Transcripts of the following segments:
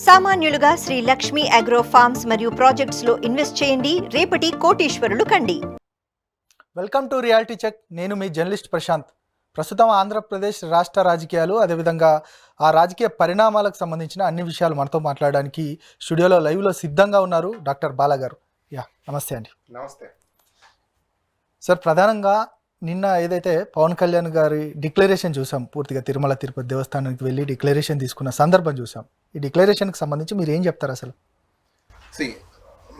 సామాన్యులుగా Shri Lakshmi agro farms మరియు projects లో invest చేయండి, రేపటి కోటీశ్వరులు కండి. Welcome to reality check. నేను మీ జర్నలిస్ట్ ప్రశాంత్. ప్రస్తుతం ఆంధ్రప్రదేశ్ రాష్ట్ర రాజకీయాలు, అదేవిధంగా ఆ రాజకీయ పరిణామాలకు సంబంధించిన అన్ని విషయాలు మనతో మాట్లాడడానికి స్టూడియోలో లైవ్లో సిద్ధంగా ఉన్నారు డాక్టర్ బాలా గారు. నమస్తే అండి. నమస్తే సార్, ప్రధానంగా నిన్న ఏదైతే పవన్ కళ్యాణ్ గారి డిక్లరేషన్ చూసాం, పూర్తిగా తిరుమల తిరుపతి దేవస్థానానికి వెళ్ళి డిక్లరేషన్ తీసుకున్న సందర్భం చూసాం. ఈ డిక్లరేషన్కి సంబంధించి మీరు ఏం చెప్తారు అసలు?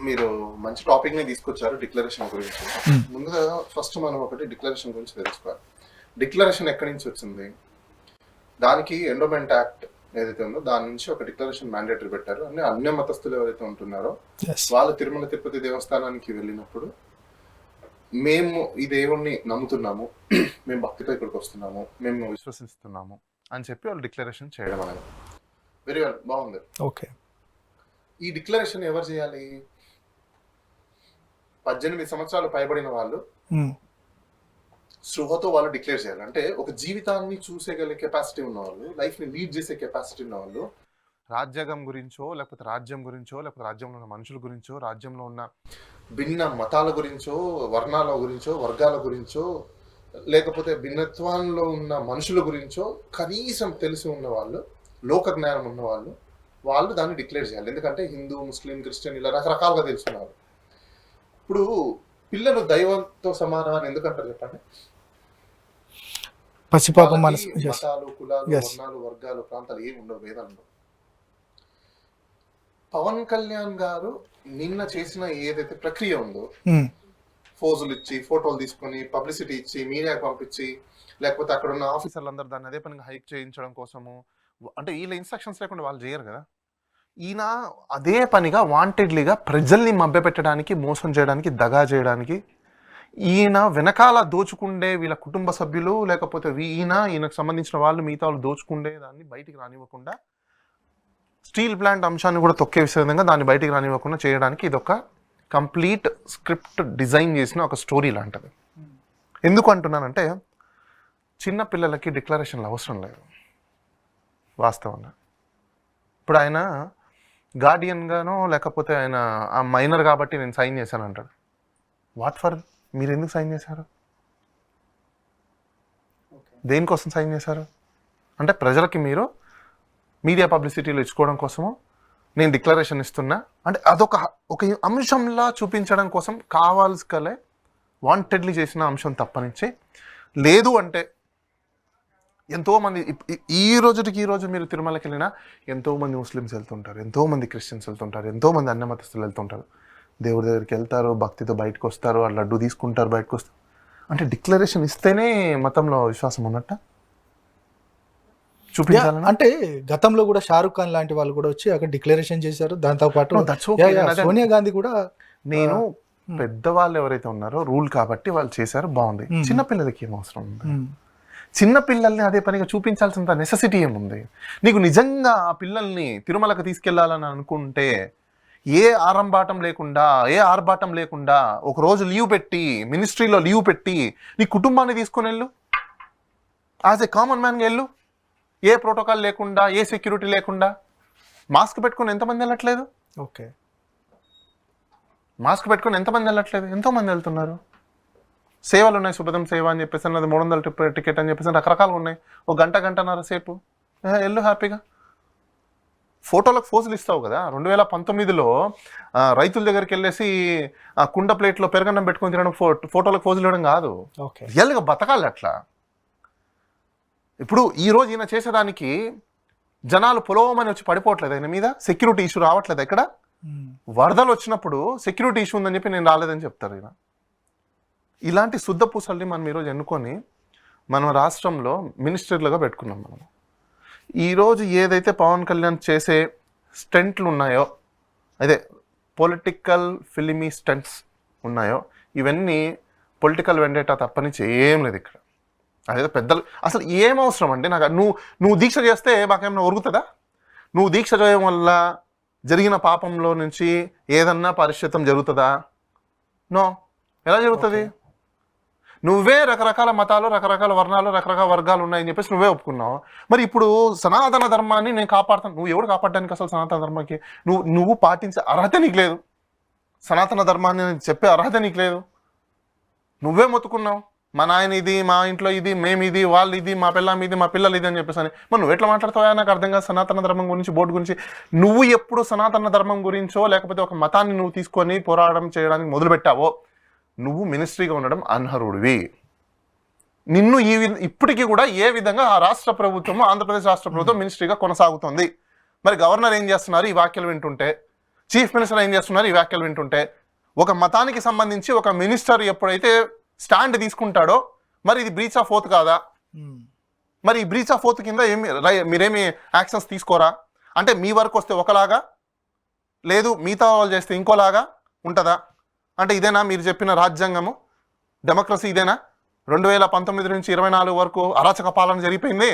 మీరు మంచి టాపిక్ ని తీసుకొచ్చారు డిక్లరేషన్ గురించి. ముందుగా ఫస్ట్ మనం ఒకటి డిక్లరేషన్ గురించి తెలుసుకోవాలి. డిక్లరేషన్ ఎక్కడి నుంచి వచ్చింది? దానికి ఎండోమెంట్ యాక్ట్ ఏదైతే ఉందో దాని నుంచి ఒక డిక్లరేషన్ మ్యాండేటరీ పెట్టారు. అన్య మతస్థులు ఎవరైతే ఉంటున్నారో వాళ్ళు తిరుమల తిరుపతి దేవస్థానానికి వెళ్ళినప్పుడు మేము ఈ దేవుణ్ణి నమ్ముతున్నాము, మేము భక్తితో ఇక్కడికి వస్తున్నాము, మేము విశ్వసిస్తున్నాము అని చెప్పి వాళ్ళు డిక్లరేషన్ చేయడం అనేది వెరీ వెల్, బాగుంది. ఓకే, ఈ డిక్లరేషన్ ఎవరు చేయాలి? 18 సంవత్సరాలు పైబడిన వాళ్ళు స్పృహతో వాళ్ళు డిక్లేర్ చేయాలి. అంటే ఒక జీవితాన్ని చూసేగలిగే కెపాసిటీ ఉన్నవాళ్ళు, లైఫ్ ని లీడ్ చేసే కెపాసిటీ ఉన్నవాళ్ళు, రాజ్యాంగం గురించో లేకపోతే రాజ్యం గురించో లేకపోతే రాజ్యంలో ఉన్న మనుషుల గురించో, రాజ్యంలో ఉన్న భిన్న మతాల గురించో, వర్ణాల గురించో, వర్గాల గురించో, లేకపోతే భిన్నత్వంలో ఉన్న మనుషుల గురించో కనీసం తెలిసి ఉన్న వాళ్ళు, లోక జ్ఞానం ఉన్న వాళ్ళు దాన్ని డిక్లేర్ చేయాలి. ఎందుకంటే హిందూ, ముస్లిం, క్రిస్టియన్ ఇలా రకరకాలుగా తెలుసుకున్నారు. ఇప్పుడు పిల్లలు దైవంతో సమానం అని ఎందుకంటారు చెప్పండి? మతాలు, కులాలు, వర్ణాలు, వర్గాలు, ప్రాంతాలు ఏమి ఉండవు వేదాల్లో. పవన్ కళ్యాణ్ గారు నిన్న చేసిన ఏదైతే ప్రక్రియ ఉందో, ఫోజులు ఇచ్చి, ఫోటోలు తీసుకొని, పబ్లిసిటీ ఇచ్చి, మీడియాకి పంపించి, లేకపోతే అక్కడ ఉన్న ఆఫీసర్లు అందరూ దాన్ని అదే పనిగా హైక్ చేయించడం కోసము, అంటే వీళ్ళ ఇన్స్ట్రక్షన్స్ లేకుండా వాళ్ళు చేయరు కదా. ఈయన అదే పనిగా వాంటెడ్లీగా ప్రజల్ని మభ్యపెట్టడానికి, మోసం చేయడానికి, దగా చేయడానికి, ఈయన వెనకాల దోచుకుండే వీళ్ళ కుటుంబ సభ్యులు లేకపోతే ఈయనకు సంబంధించిన వాళ్ళు మిగతా వాళ్ళు దోచుకుండే దాన్ని బయటికి రానివ్వకుండా, స్టీల్ ప్లాంట్ అంశాన్ని కూడా తొక్కే విధంగా దాన్ని బయటికి రానివ్వకుండా చేయడానికి ఇదొక కంప్లీట్ స్క్రిప్ట్ డిజైన్ చేసిన ఒక స్టోరీ లాంటిది. ఎందుకు అంటున్నానంటే, చిన్న పిల్లలకి డిక్లరేషన్లు అవసరం లేదు వాస్తవంగా. ఇప్పుడు ఆయన గార్డియన్గానో లేకపోతే ఆయన ఆ మైనర్ కాబట్టి నేను సైన్ చేశాను అంటాడు. What for? మీరు ఎందుకు సైన్ చేశారు? దేనికోసం సైన్ చేశారు? అంటే ప్రజలకి మీరు మీడియా పబ్లిసిటీలు ఇచ్చుకోవడం కోసము నేను డిక్లరేషన్ ఇస్తున్నా అంటే అదొక అంశంలా చూపించడం కోసం కావాల్సికలే వాంటెడ్లీ చేసిన అంశం తప్పనించి, లేదు అంటే ఎంతోమంది ఈ రోజు మీరు తిరుమలకి వెళ్ళినా ఎంతోమంది ముస్లిమ్స్ వెళ్తుంటారు, ఎంతోమంది క్రిస్టియన్స్ వెళ్తుంటారు, ఎంతోమంది అన్య మతస్థులు వెళ్తుంటారు. దేవుడి దగ్గరికి వెళ్తారు, భక్తితో బయటకు వస్తారు, ఆ లడ్డు తీసుకుంటారు, బయటకు వస్తారు. అంటే డిక్లరేషన్ ఇస్తేనే మతంలో విశ్వాసం ఉన్నట్ట చూపించాలి. అంటే గతంలో కూడా షారుఖ్ ఖాన్ లాంటి వాళ్ళు కూడా వచ్చి అక్కడ డిక్లరేషన్ చేశారు. దాంతో పాటు సోనియా గాంధీ కూడా. నేను పెద్దవాళ్ళు ఎవరైతే ఉన్నారో రూల్ కాబట్టి వాళ్ళు చేశారు, బాగుంది. చిన్నపిల్లలకి ఏం అవసరం ఉంది? చిన్నపిల్లల్ని అదే పనిగా చూపించాల్సినంత నెసెసిటీ ఏముంది? నీకు నిజంగా ఆ పిల్లల్ని తిరుమలకు తీసుకెళ్లాలని అనుకుంటే ఏ ఆర్భాటం లేకుండా ఒక రోజు లీవ్ పెట్టి, మినిస్ట్రీలో లీవ్ పెట్టి నీ కుటుంబాన్ని తీసుకొని వెళ్ళు. యాజ్ ఏ కామన్ మ్యాన్గా వెళ్ళు, ఏ ప్రోటోకాల్ లేకుండా, ఏ సెక్యూరిటీ లేకుండా. మాస్క్ పెట్టుకొని ఎంతమంది వెళ్ళట్లేదు? ఓకే, మాస్క్ పెట్టుకొని ఎంతమంది వెళ్ళట్లేదు? ఎంతోమంది వెళ్తున్నారు. సేవలు ఉన్నాయి, శుభదం సేవ అని చెప్పేసి, అది 300 టికెట్ అని చెప్పేసి రకరకాలు ఉన్నాయి. ఒక గంటన్నర సేపు వెళ్ళు హ్యాపీగా. ఫోటోలకు ఫోజులు ఇస్తావు కదా. 2019లో రైతుల దగ్గరికి వెళ్ళేసి ఆ కుండ ప్లేట్లో పెరగన్నం పెట్టుకొని తినడం ఫోటోలకు ఫోజులు ఇవ్వడం కాదు. రియల్గా బతకాలి అట్లా. ఇప్పుడు ఈరోజు ఈయన చేసేదానికి జనాలు పొలవమని వచ్చి పడిపోవట్లేదు, ఆయన మీద సెక్యూరిటీ ఇష్యూ రావట్లేదు. ఎక్కడ వరదలు వచ్చినప్పుడు సెక్యూరిటీ ఇష్యూ ఉందని చెప్పి నేను రాలేదని చెప్తారు ఈయన. ఇలాంటి శుద్ధ పూసల్ని మనం ఈరోజు ఎన్నుకొని మనం రాష్ట్రంలో మినిస్టర్లుగా పెట్టుకున్నాం. మనం ఈరోజు ఏదైతే పవన్ కళ్యాణ్ చేసే స్టంట్లు ఉన్నాయో, అదే పొలిటికల్ ఫిలిమీ స్టంట్స్ ఉన్నాయో, ఇవన్నీ పొలిటికల్ వెండేటా తప్పనించి ఏం లేదు ఇక్కడ. అదే పెద్దలు అసలు ఏం అవసరం అండి? నాకు నువ్వు దీక్ష చేస్తే మాకేమైనా ఒరుగుతుందా? నువ్వు దీక్ష చేయడం వల్ల జరిగిన పాపంలో నుంచి ఏదన్నా పరిష్కృతం జరుగుతుందా? నో. ఎలా జరుగుతుంది? నువ్వే రకరకాల మతాలు, రకరకాల వర్ణాలు, రకరకాల వర్గాలు ఉన్నాయని చెప్పేసి నువ్వే ఒప్పుకున్నావు. మరి ఇప్పుడు సనాతన ధర్మాన్ని నేను కాపాడుతాను, నువ్వు ఎవడు కాపాడడానికి అసలు సనాతన ధర్మానికి? నువ్వు పాటించే అర్హత నీకు లేదు. సనాతన ధర్మాన్ని చెప్పే అర్హత నీకు లేదు. నువ్వే మొత్తుకున్నావు, మా నాయన ఇది, మా ఇంట్లో ఇది, మేము ఇది, వాళ్ళు ఇది, మా పిల్లం ఇది, మా పిల్లలు ఇది అని చెప్పేసి అని. మరి నువ్వు ఎట్లా మాట్లాడతావా? నాకు అర్థం కాదు. సనాతన ధర్మం గురించి, బోర్డు గురించి నువ్వు ఎప్పుడు సనాతన ధర్మం గురించో లేకపోతే ఒక మతాన్ని నువ్వు తీసుకొని పోరాటం చేయడానికి మొదలుపెట్టావో నువ్వు మినిస్ట్రీగా ఉండడం అనర్హుడివి. నిన్ను ఇప్పటికీ కూడా ఏ విధంగా ఆ రాష్ట్ర ప్రభుత్వం, ఆంధ్రప్రదేశ్ రాష్ట్ర ప్రభుత్వం మినిస్ట్రీగా కొనసాగుతుంది. మరి గవర్నర్ ఏం చేస్తున్నారు ఈ వ్యాఖ్యలు వింటుంటే? చీఫ్ మినిస్టర్ ఏం చేస్తున్నారు ఈ వ్యాఖ్యలు వింటుంటే? ఒక మతానికి సంబంధించి ఒక మినిస్టర్ ఎప్పుడైతే స్టాండ్ తీసుకుంటాడో మరి ఇది బ్రీచ్ ఆఫ్ ఓత్ కాదా? మరి ఈ బ్రీచ్ ఆఫ్ ఓత్ కింద మీరేమి యాక్షన్స్ తీసుకోరా? అంటే మీ వరకు వస్తే ఒకలాగా, లేదు మిగతా వాళ్ళు చేస్తే ఇంకోలాగా ఉంటుందా? అంటే ఇదేనా మీరు చెప్పిన రాజ్యాంగము, డెమోక్రసీ ఇదేనా? 2019 నుంచి 24 వరకు అరాచక పాలన జరిగిపోయింది,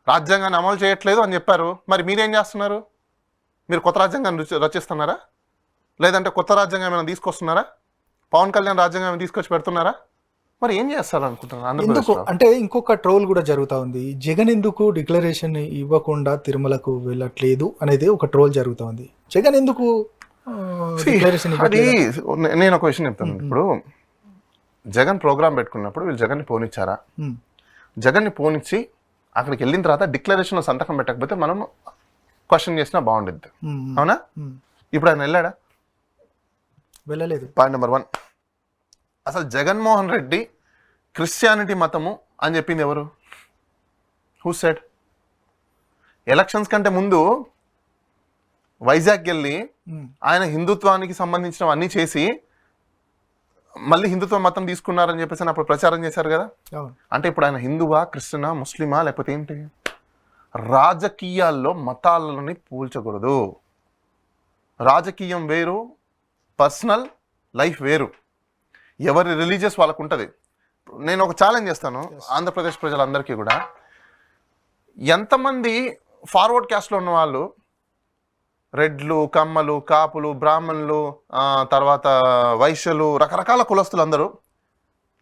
రాజ్యాంగాన్ని అమలు చేయట్లేదు అని చెప్పారు. మరి మీరేం చేస్తున్నారు? మీరు కొత్త రాజ్యాంగాన్ని రచిస్తున్నారా? లేదంటే కొత్త రాజ్యాంగం ఏమైనా తీసుకొస్తున్నారా? పవన్ కళ్యాణ్ రాజ్యాంగం ఏమైనా తీసుకొచ్చి పెడుతున్నారా? మరి ఏం చేస్తారు అనుకుంటున్నారు? ఎందుకు అంటే ఇంకొక ట్రోల్ కూడా జరుగుతూ ఉంది. జగన్ ఎందుకు డిక్లరేషన్ ఇవ్వకుండా తిరుమలకు వెళ్ళట్లేదు అనేది ఒక ట్రోల్ జరుగుతూ ఉంది. జగన్ ఎందుకు డిక్లరేషన్? అది నేను ఒక విషయం చెప్తాను. ఇప్పుడు జగన్ ప్రోగ్రామ్ పెట్టుకున్నప్పుడు వీళ్ళు జగన్ని పోనిచ్చారా? జగన్ని పోనిచ్చి అక్కడికి వెళ్ళిన తర్వాత డిక్లరేషన్ సంతకం పెట్టకపోతే మనం క్వశ్చన్ చేసినా బాగుండేది, అవునా? ఇప్పుడు ఆయన వెళ్ళాడా? వెళ్ళలేదు. పాయింట్ నెంబర్ 1, అసలు జగన్మోహన్ రెడ్డి క్రిస్టియానిటీ మతము అని చెప్పింది ఎవరు? Who said? ఎలక్షన్స్ కంటే ముందు వైజాగ్ వెళ్ళి ఆయన హిందుత్వానికి సంబంధించినవన్నీ చేసి మళ్ళీ హిందుత్వ మతం తీసుకున్నారని చెప్పేసి అప్పుడు ప్రచారం చేశారు కదా. అంటే ఇప్పుడు ఆయన హిందువా, క్రిస్టియనా, ముస్లిమా, లేకపోతే ఏంటి? రాజకీయాల్లో మతాలని పూల్చకూడదు. రాజకీయం వేరు, పర్సనల్ లైఫ్ వేరు. ఎవరి రిలీజియస్ వాళ్ళకు ఉంటుంది. నేను ఒక ఛాలెంజ్ చేస్తాను ఆంధ్రప్రదేశ్ ప్రజలందరికీ కూడా. ఎంతమంది ఫార్వర్డ్ క్యాస్ట్లో ఉన్న వాళ్ళు, రెడ్లు, కమ్మలు, కాపులు, బ్రాహ్మణులు, తర్వాత వైశ్యులు, రకరకాల కులస్తులు అందరూ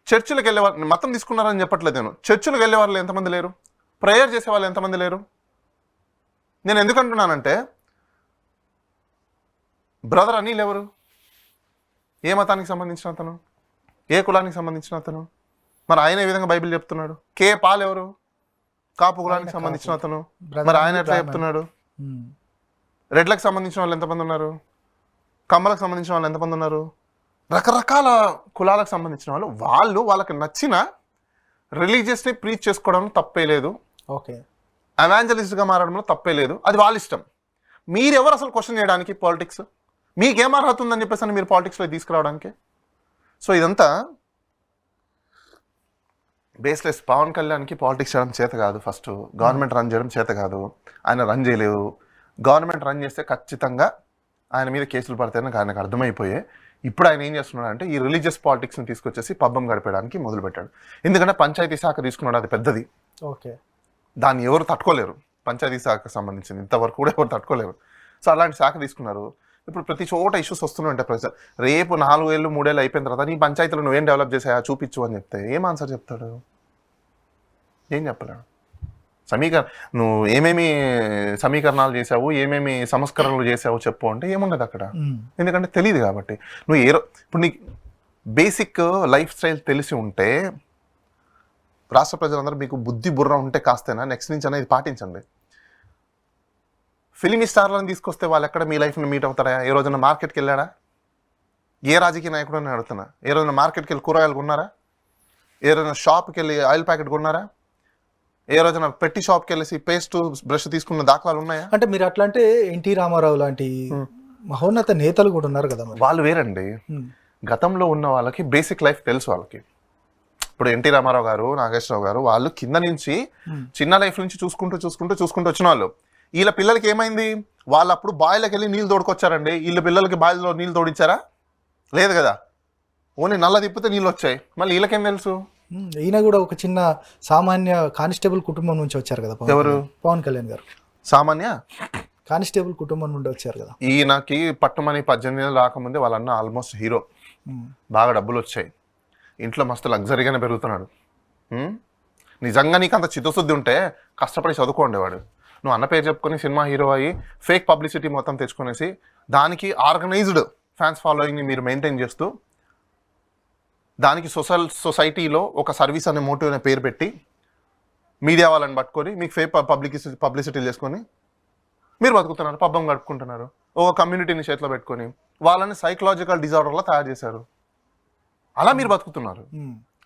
చర్చిలకు వెళ్ళేవారు. మతం తీసుకున్నారని చెప్పట్లేదు నేను. చర్చిలకు వెళ్ళే వాళ్ళు ఎంతమంది లేరు? ప్రేయర్ చేసే వాళ్ళు ఎంతమంది లేరు? నేను ఎందుకంటున్నానంటే బ్రదర్ అనిల్ ఎవరు? ఏ మతానికి సంబంధించిన అతను? ఏ కులానికి సంబంధించిన అతను? మరి ఆయన ఏ విధంగా బైబిల్ చెప్తున్నాడు? కే పాల్ ఎవరు? కాపు కులానికి సంబంధించిన అతను. మరి ఆయన ఎట్లా చెప్తున్నాడు? రెడ్లకు సంబంధించిన వాళ్ళు ఎంతమంది ఉన్నారు? కమ్మలకు సంబంధించిన వాళ్ళు ఎంతమంది ఉన్నారు? రకరకాల కులాలకు సంబంధించిన వాళ్ళు వాళ్ళకి నచ్చిన రిలీజియస్ని ప్రీచ్ చేసుకోవడంలో తప్పే లేదు. ఓకే, ఎవాంజలిస్ట్గా మారడంలో తప్పే లేదు. అది వాళ్ళ ఇష్టం. మీరెవరు అసలు క్వశ్చన్ చేయడానికి? పాలిటిక్స్ మీకేం అర్హత ఉందని చెప్పేసి అని మీరు పాలిటిక్స్లో తీసుకురావడానికి? సో ఇదంతా బేస్లెస్. పవన్ కళ్యాణ్కి పాలిటిక్స్ చేయడం చేత కాదు. ఫస్ట్ గవర్నమెంట్ రన్ చేయడం చేత కాదు. ఆయన రన్ చేయలేదు. గవర్నమెంట్ రన్ చేస్తే ఖచ్చితంగా ఆయన మీద కేసులు పడతాయని ఆయనకు అర్థమైపోయే ఇప్పుడు ఆయన ఏం చేస్తున్నాడు అంటే ఈ రిలీజియస్ పాలిటిక్స్ని తీసుకొచ్చేసి పబ్బం గడిపేయడానికి మొదలుపెట్టాడు. ఎందుకంటే పంచాయతీ శాఖ తీసుకున్నాడు, అది పెద్దది. ఓకే, దాన్ని ఎవరు తట్టుకోలేరు. పంచాయతీ శాఖకు సంబంధించింది ఇంతవరకు కూడా ఎవరు తట్టుకోలేరు. సో అలాంటి శాఖ తీసుకున్నారు. ఇప్పుడు ప్రతి చోట ఇష్యూస్ వస్తున్నాయి. ప్రజలు రేపు 4 ఏళ్ళు 3 ఏళ్ళు అయిపోయిన తర్వాత నీ పంచాయతీలో నువ్వేం డెవలప్ చేసాయా చూపించు అని చెప్తే ఏం ఆన్సర్ చెప్తాడు? ఏం చెప్పలేడు. నువ్వు ఏమేమి సమీకరణాలు చేసావు, ఏమేమి సంస్కరణలు చేసావు చెప్పు అంటే ఏముండదు అక్కడ. ఎందుకంటే తెలియదు కాబట్టి. నువ్వు ఇప్పుడు నీకు బేసిక్ లైఫ్ స్టైల్ తెలిసి ఉంటే, రాష్ట్ర ప్రజలందరూ మీకు బుద్ధి బుర్ర ఉంటే కాస్తేనా నెక్స్ట్ నుంచి అనేది పాటించండి. ఫిలిం స్టార్లను తీసుకొస్తే వాళ్ళు ఎక్కడ మీ లైఫ్ని మీట్ అవుతారా? ఏ రోజున మార్కెట్కి వెళ్ళాడా? ఏ రాజకీయ నాయకుడు నేను అడుగుతున్నా. ఏ రోజున మార్కెట్కి వెళ్ళి కూరగాయలు కొన్నారా? ఏ రోజున షాప్కి వెళ్ళి ఆయిల్ ప్యాకెట్ కొన్నారా? ఏ రోజున పెట్టి షాప్కి వెళ్ళేసి పేస్ట్ బ్రష్ తీసుకున్న దాఖలాలు ఉన్నాయా? అంటే మీరు అట్లా అంటే ఎన్టీ రామారావు లాంటి మహోన్నత నేతలు కూడా ఉన్నారు కదా. వాళ్ళు వేరండి. గతంలో ఉన్న వాళ్ళకి బేసిక్ లైఫ్ తెలుసు వాళ్ళకి. ఇప్పుడు ఎన్టీ రామారావు గారు, నాగేశ్వరరావు గారు వాళ్ళు కింద నుంచి చిన్న లైఫ్ నుంచి చూసుకుంటూ వచ్చిన వాళ్ళు. వీళ్ళ పిల్లలకి ఏమైంది? వాళ్ళు అప్పుడు బాయిలోకి వెళ్ళి నీళ్ళు తోడుకొచ్చారండి. వీళ్ళ పిల్లలకి బాయిలో నీళ్ళు తోడించారా? లేదు కదా. ఓన్లీ నల్ల తిప్పితే నీళ్ళు వచ్చాయి. మళ్ళీ వీళ్ళకేం తెలుసు? ఈయన కూడా ఒక చిన్న సామాన్య కానిస్టేబుల్ కుటుంబం నుంచి వచ్చారు కదా. ఎవరు? పవన్ కళ్యాణ్ గారు సామాన్య కానిస్టేబుల్ కుటుంబం నుండి వచ్చారు కదా. ఈయనకి పట్టుమని 18 ఏళ్ళు రాకముందే వాళ్ళన్న ఆల్మోస్ట్ హీరో. బాగా డబ్బులు వచ్చాయి. ఇంట్లో మస్తు లగ్జరీగానే పెరుగుతున్నాడు. నిజంగా నీకు అంత చిత్తశుద్ధి ఉంటే కష్టపడి చదువుకోండేవాడు. నువ్వు అన్న పేరు చెప్పుకొని సినిమా హీరో అయ్యి ఫేక్ పబ్లిసిటీ మొత్తం తెచ్చుకునేసి దానికి ఆర్గనైజ్డ్ ఫ్యాన్స్ ఫాలోయింగ్ని మీరు మెయింటైన్ చేస్తూ దానికి సొసైటీలో ఒక సర్వీస్ అనే మోటివ్ అనే పేరు పెట్టి మీడియా వాళ్ళని పట్టుకొని మీకు ఫేక్ పబ్లిసిటీలు చేసుకొని మీరు బతుకుతున్నారు, పబ్బం గడుపుకుంటున్నారు. ఒక కమ్యూనిటీని చేతిలో పెట్టుకొని వాళ్ళని సైకలాజికల్ డిజార్డర్లా తయారు చేశారు. అలా మీరు బతుకుతున్నారు.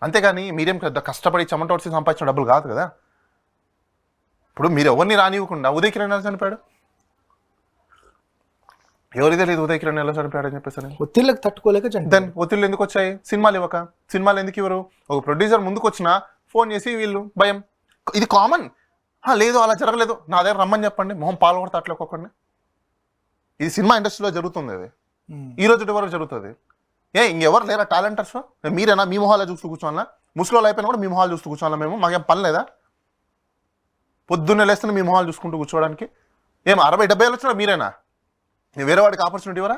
అంతేగాని మీరేం పెద్ద కష్టపడి చెమటోడ్చి సంపాదించిన డబ్బులు కాదు కదా. ఇప్పుడు మీరు ఎవరిని రానివ్వకుండా ఉదయ్ కిరణ్ ఎలా చనిపోయాడు? ఎవరి తెలియదు ఉదయ్ కిరణ్ ఎలా చనిపోయాడు అని చెప్పేసి. ఒత్తిళ్ళకి తట్టుకోలేక దెన్ ఒత్తిళ్ళు ఎందుకు వచ్చాయి? సినిమాలు ఇవ్వక. సినిమాలు ఎందుకు ఇవ్వరు? ఒక ప్రొడ్యూసర్ ముందుకు వచ్చినా ఫోన్ చేసి వీళ్ళు భయం, ఇది కామన్. లేదు అలా జరగలేదు, నా దగ్గర రమ్మని చెప్పండి, మొహం పాల్గొడతా అట్లా ఒక్కొక్కడిని. ఇది సినిమా ఇండస్ట్రీలో జరుగుతుంది. అది ఈ రోజు వరకు జరుగుతుంది. ఇంకెవరు లేరా టాలెంటర్స్? మీరేనా మీ మొహాలు చూస్తూ కూర్చోవాలా? ముసలిలో అయిపోయినా కూడా మీ మొహాలు చూస్తూ కూర్చోవాలా? మేము మాకేం పని లేదా? పొద్దున్నే లేస్తున్నా మీ మొహాలు చూసుకుంటూ కూర్చోవడానికి? 60-70 ఏళ్ళు వచ్చినా మీరేనా? వేరే వాడికి ఆపర్చునిటీ ఇవ్వరా?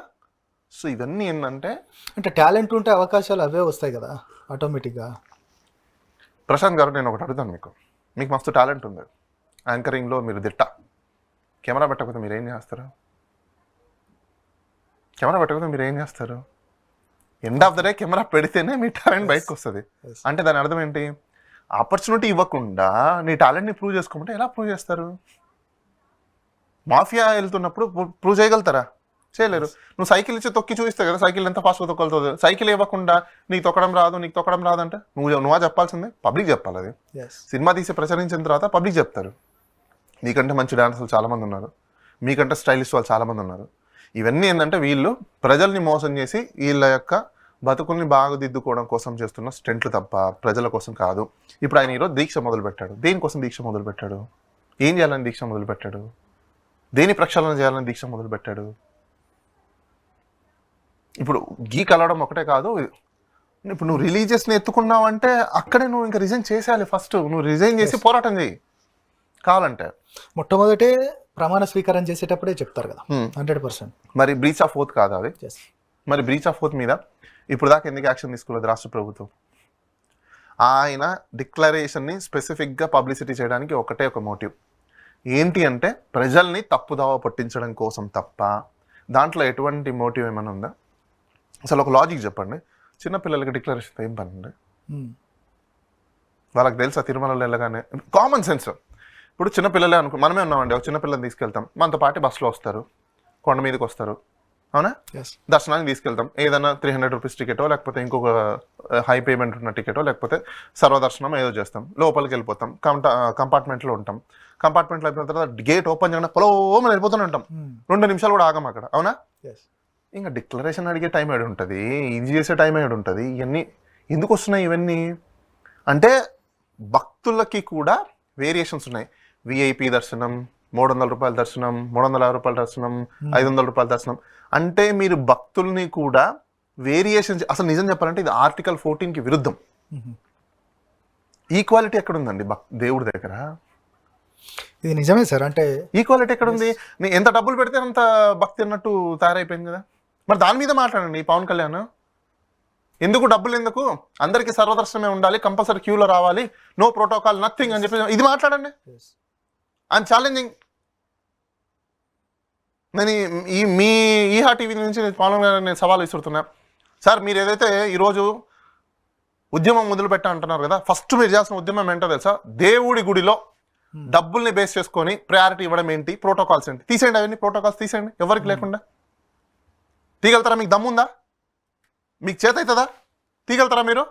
సో ఇవన్నీ ఏంటంటే అంటే టాలెంట్ ఉంటే అవకాశాలు అవే వస్తాయి కదా ఆటోమేటిక్గా. ప్రశాంత్ గారు, నేను ఒకటి అడుగుతాను, మీకు మస్తు టాలెంట్ ఉంది, యాంకరింగ్లో మీరు దిట్ట. కెమెరా పెట్టకపోతే మీరు ఏం చేస్తారు? కెమెరా పెట్టకపోతే మీరు ఏం చేస్తారు? End of the day camera పెడితేనే మీ టాలెంట్ బయటకు వస్తుంది. అంటే దాని అర్థం ఏంటి? ఆపర్చునిటీ ఇవ్వకుండా నీ టాలెంట్ని ప్రూవ్ చేసుకోమంటే ఎలా ప్రూవ్ చేస్తారు? మాఫియా వెళ్తున్నప్పుడు ప్రూవ్ చేయగలుగుతారా? చేయలేరు. నువ్వు సైకిల్ ఇచ్చి తొక్కి చూపిస్తావు కదా సైకిల్ ఎంత ఫాస్ట్గా తొక్కలుతుంది. సైకిల్ ఇవ్వకుండా నీకు తొక్కడం రాదు, నీకు తొక్కడం రాదంటే నువ్వా చెప్పాల్సిందే? పబ్లిక్ చెప్పాలి. అది సినిమా తీసి ప్రచురించిన తర్వాత పబ్లిక్ చెప్తారు. మీకంటే మంచి డాన్సర్లు చాలామంది ఉన్నారు, మీకంటే స్టైలిస్ట్ వాళ్ళు చాలామంది ఉన్నారు. ఇవన్నీ ఏంటంటే వీళ్ళు ప్రజల్ని మోసం చేసి వీళ్ళ యొక్క బతుకుల్ని బాగుదిద్దుకోవడం కోసం చేస్తున్న స్టెంట్లు తప్ప ప్రజల కోసం కాదు. ఇప్పుడు ఆయన ఈరోజు దీక్ష మొదలుపెట్టాడు. దేనికోసం దీక్ష మొదలుపెట్టాడు? ఏం చేయాలని దీక్ష మొదలుపెట్టాడు? దేని ప్రక్షాళన చేయాలని దీక్ష మొదలుపెట్టాడు? ఇప్పుడు గీ కలవడం ఒకటే కాదు. ఇప్పుడు నువ్వు రిలీజియస్ని ఎత్తుకున్నావు అంటే అక్కడే నువ్వు ఇంకా రిజైన్ చేసేయాలి. ఫస్ట్ నువ్వు రిజైన్ చేసి పోరాటం చేయి కావాలంటే. మొట్టమొదటే ప్రమాణ స్వీకారం చేసేటప్పుడే చెప్తారు కదా 100%. మరి బ్రీచ్ ఆఫ్ ఓత్ కాదా అది? మరి బ్రీచ్ ఆఫ్ ఓత్ మీద ఇప్పుడు దాకా ఎందుకు యాక్షన్ తీసుకోలేదు రాష్ట్ర ప్రభుత్వం? ఆయన డిక్లరేషన్ని స్పెసిఫిక్గా పబ్లిసిటీ చేయడానికి ఒకటే ఒక మోటివ్ ఏంటి అంటే ప్రజల్ని తప్పుదావ పట్టించడం కోసం తప్ప దాంట్లో ఎటువంటి మోటివ్ ఏమైనా ఉందా? అసలు ఒక లాజిక్ చెప్పండి. చిన్నపిల్లలకి డిక్లరేషన్ ఏం పని అండి? వాళ్ళకి తెలుసా తిరుమలలో వెళ్ళగానే? Common sense. ఇప్పుడు చిన్నపిల్లలే మనమే ఉన్నామండి, ఒక చిన్నపిల్లని తీసుకెళ్తాం, మనతో పాటు బస్సులో వస్తారు, కొండ మీదకి వస్తారు, అవునా? దర్శనానికి తీసుకెళ్తాం. ఏదైనా 300 రూపీస్ టికెటో లేకపోతే ఇంకొక హై పేమెంట్ ఉన్న టికెటో లేకపోతే సర్వదర్శనం ఏదో చేస్తాం, లోపలికి వెళ్ళిపోతాం, కంపార్ట్మెంట్లో ఉంటాం. కంపార్ట్మెంట్లో అయిపోయిన తర్వాత గేట్ ఓపెన్ చేయడం పొలోమని వెళ్ళిపోతూనే ఉంటాం, 2 నిమిషాలు కూడా ఆగం అక్కడ, అవునా? ఇంకా డిక్లరేషన్ అడిగే టైం ఏడు ఉంటుంది, ఇది చేసే టైం ఏడు ఉంటుంది. ఇవన్నీ ఎందుకు వస్తున్నాయి? ఇవన్నీ అంటే భక్తులకి కూడా వేరియేషన్స్ ఉన్నాయి. విఐపి దర్శనం, 300 రూపాయల దర్శనం, 350 రూపాయల దర్శనం, 500 రూపాయల దర్శనం. అంటే మీరు భక్తుల్ని కూడా వేరియేషన్. అసలు నిజం చెప్పాలంటే ఇది ఆర్టికల్ 14కి విరుద్ధం. ఈక్వాలిటీ ఎక్కడుందండి దేవుడి దగ్గర? ఇది నిజమే సార్. అంటే ఈక్వాలిటీ ఎక్కడుంది? ఎంత డబ్బులు పెడితే అంత భక్తి అన్నట్టు తయారైపోయింది కదా. మరి దాని మీద మాట్లాడండి పవన్ కళ్యాణ్. ఎందుకు డబ్బులు ఎందుకు? అందరికీ సర్వదర్శనమే ఉండాలి, కంపల్సరీ క్యూలో రావాలి, నో ప్రోటోకాల్ నథింగ్ అని చెప్పి ఇది మాట్లాడండి. I'm challenging. నేను మీ ఈహా టీవీ నుంచి పవన్ కళ్యాణ్ నేను సవాల్ విసురుతున్నా. సార్ మీరు ఏదైతే ఈరోజు ఉద్యమం మొదలుపెట్టా అంటున్నారు కదా, ఫస్ట్ మీరు చేసిన ఉద్యమం ఏంటో తెలుసా? దేవుడి గుడిలో డబ్బుల్ని బేస్ చేసుకొని ప్రయారిటీ ఇవ్వడం ఏంటి, ప్రోటోకాల్స్ ఏంటి? తీసేయండి అవన్నీ, ప్రోటోకాల్స్ తీసేయండి, ఎవరికి లేకుండా. తీగలుగుతారా? మీకు దమ్ముందా? మీకు చేత అవుతుందా? తీగలుగుతారా మీరు?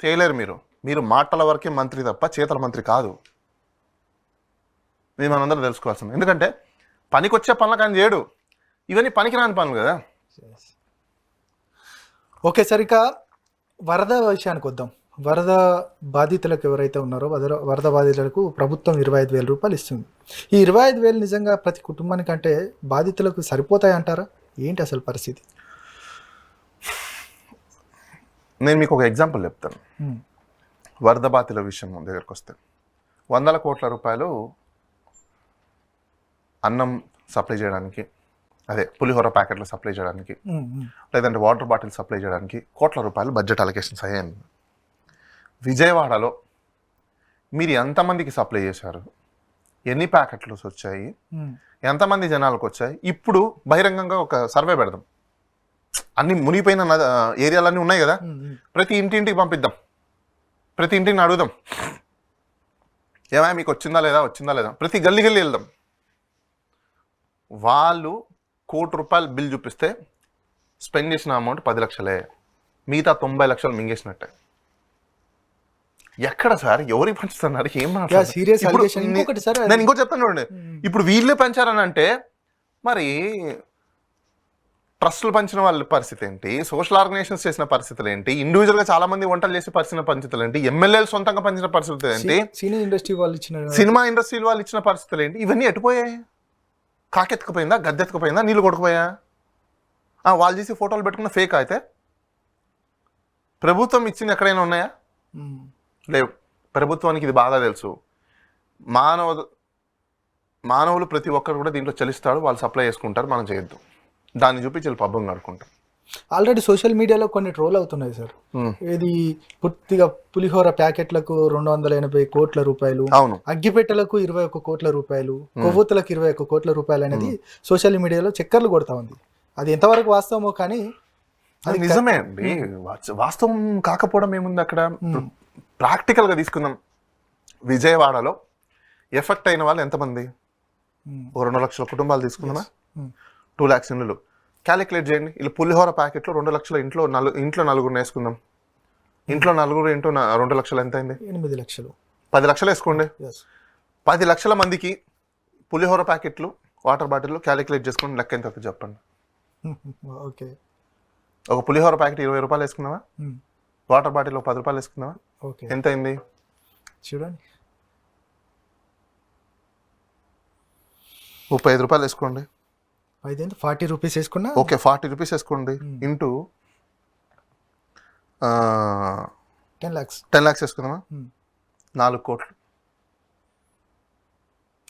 చేయలేరు. మీరు మాటల వరకే మంత్రి తప్ప చేతల మంత్రి కాదు. ఇది మనందరం తెలుసుకోవాల్సింది. ఎందుకంటే పనికొచ్చే పనులు కానీ చేయడు, ఇవన్నీ పనికిరాని పనులు కదా. ఓకే సార్, ఇక వరద విషయానికి వద్దాం. వరద బాధితులకు ఎవరైతే ఉన్నారో వరద బాధితులకు ప్రభుత్వం 25,000 రూపాయలు ఇస్తుంది. ఈ 25,000 నిజంగా ప్రతి కుటుంబానికి అంటే బాధితులకు సరిపోతాయి అంటారా? ఏంటి అసలు పరిస్థితి? నేను మీకు ఒక ఎగ్జాంపుల్ చెప్తాను. వరద బాధితుల విషయం దగ్గరకు వస్తే 100 కోట్ల రూపాయలు అన్నం సప్లై చేయడానికి, అదే పులిహోర ప్యాకెట్లు సప్లై చేయడానికి, లేదంటే వాటర్ బాటిల్ సప్లై చేయడానికి కోట్ల రూపాయలు బడ్జెట్ అలొకేషన్స్ అయ్యాయి. విజయవాడలో మీరు ఎంతమందికి సప్లై చేశారు, ఎన్ని ప్యాకెట్లు వచ్చాయి, ఎంతమంది జనాలకు వచ్చాయి, ఇప్పుడు బహిరంగంగా ఒక సర్వే పెడదాం. అన్ని మునిగిపోయిన ఏరియాలన్నీ ఉన్నాయి కదా, ప్రతి ఇంటింటికి పంపిద్దాం, ప్రతి ఇంటిని అడుగుదాం, ఏమైనా మీకు వచ్చిందా లేదా, ప్రతి గల్లీ వెళ్దాం. వాళ్ళు ₹1,00,00,000 బిల్ చూపిస్తే స్పెండ్ చేసిన అమౌంట్ 10 లక్షలే, మిగతా 90 లక్షలు మింగేసినట్టే. ఎక్కడ సార్ ఎవరికి పంచుతున్నారు, ఏం నేను ఇంకో చెప్తాను చూడండి. ఇప్పుడు వీళ్ళే పంచారని అంటే మరి ట్రస్టులు పంచిన వాళ్ళ పరిస్థితి ఏంటి, సోషల్ ఆర్గనైజేషన్స్ చేసిన పరిస్థితులు ఏంటి, ఇండివిజువల్ గా చాలా మంది వంటలు చేసి పరిచిన పరిస్థితులు ఏంటి, ఎమ్మెల్యేలు సొంతంగా పంచిన పరిస్థితులు ఏంటి, సినిమా ఇండస్ట్రీ వాళ్ళు ఇచ్చిన పరిస్థితులు ఏంటి, ఇవన్నీ ఎటుపోయాయి? కాకెత్తుకుపోయిందా, గద్దెత్తుకుపోయిందా, నీళ్ళు కొట్టుకుపోయా? వాళ్ళు చేసి ఫోటోలు పెట్టుకున్న ఫేక్ అయితే ప్రభుత్వం ఇచ్చింది ఎక్కడైనా ఉన్నాయా? లేవు. ప్రభుత్వానికి ఇది బాగా తెలుసు. మానవులు ప్రతి ఒక్కరు కూడా దీంట్లో చలిస్తాడు, వాళ్ళు సప్లై చేసుకుంటారు, మనం చేయొద్దు. దాన్ని చూపించి పబ్బం కడుకుంటారు. ఆల్రెడీ సోషల్ మీడియాలో కొన్ని ట్రోల్ అవుతున్నాయి సార్. ఇది పూర్తిగా పులిహోర ప్యాకెట్లకు 280 కోట్ల రూపాయలు, అవును, అగ్గిపెట్టెలకు 21 కోట్ల రూపాయలు, కొవ్వొత్తులకు 21 కోట్ల రూపాయలు అనేది సోషల్ మీడియాలో చక్కర్లు కొడతా ఉంది. అది ఎంతవరకు వాస్తవమో కానీ అది నిజమే అండి. వాస్తవం కాకపోవడం ఏముంది అక్కడ. ప్రాక్టికల్ గా తీసుకుందాం. విజయవాడలో ఎఫెక్ట్ అయిన వాళ్ళు ఎంతమంది? 2 లక్షల కుటుంబాలు తీసుకుందామా? 2 lakhs ఇళ్ళు క్యాలిక్యులేట్ చేయండి. ఇలా పులిహోర ప్యాకెట్లో 2 లక్షల ఇంట్లో నలుగురిని వేసుకుందాం. ఇంట్లో నలుగురు ఇంటూ 2 లక్షలు ఎంత అయింది? 8 లక్షలు. 10 లక్షలు వేసుకోండి. 10 లక్షల మందికి పులిహోర ప్యాకెట్లు, వాటర్ బాటిల్ క్యాలిక్యులేట్ చేసుకుని లెక్క ఎంత చెప్పండి. ఓకే, ఒక పులిహోర ప్యాకెట్ 20 రూపాయలు వేసుకుందామా? వాటర్ బాటిల్ 10 రూపాయలు వేసుకుందామా? ఓకే, ఎంత అయింది చూడండి. 35 రూపాయలు వేసుకోండి. 40 రూపీస్ వేసుకున్నా. ఓకే, 40 రూపీస్ వేసుకోండి. Into 10 lakhs వేసుకుందామా? 4 కోట్లు.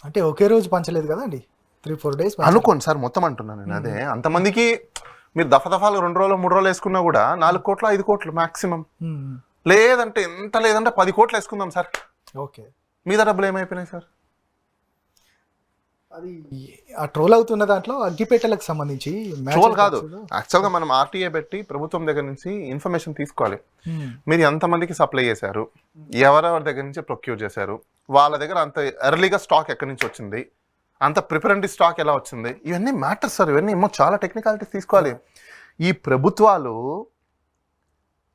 అంటే ఒకే రోజు పంచలేదు కదండి, 3-4 days అనుకోండి సార్, మొత్తం అంటున్నాను నేను. అదే అంతమందికి మీరు దఫాలు 2 రోజులు 3 రోజులు వేసుకున్నా కూడా 4 కోట్లు 5 కోట్లు మాక్సిమం. లేదంటే 10 కోట్లు వేసుకుందాం సార్. ఓకే, మీద డబ్బులు ఏమైపోయినాయి సార్? అది ఆ ట్రోల్ అవుతున్న దాంట్లో అగ్గిపేటలకు సంబంధించి ట్రోల్ కాదు, యాక్చువల్గా మనం ఆర్టీఏ పెట్టి ప్రభుత్వం దగ్గర నుంచి ఇన్ఫర్మేషన్ తీసుకోవాలి. మీరు ఎంతమందికి సప్లై చేశారు, ఎవరెవరి దగ్గర నుంచి ప్రొక్యూర్ చేశారు, వాళ్ళ దగ్గర అంత ఎర్లీగా స్టాక్ ఎక్కడి నుంచి వచ్చింది, అంత ప్రిపరెంట్ స్టాక్ ఎలా వచ్చింది, ఇవన్నీ మ్యాటర్స్ సార్. ఇవన్నీ ఏమో చాలా టెక్నికాలిటీస్ తీసుకోవాలి. ఈ ప్రభుత్వాలు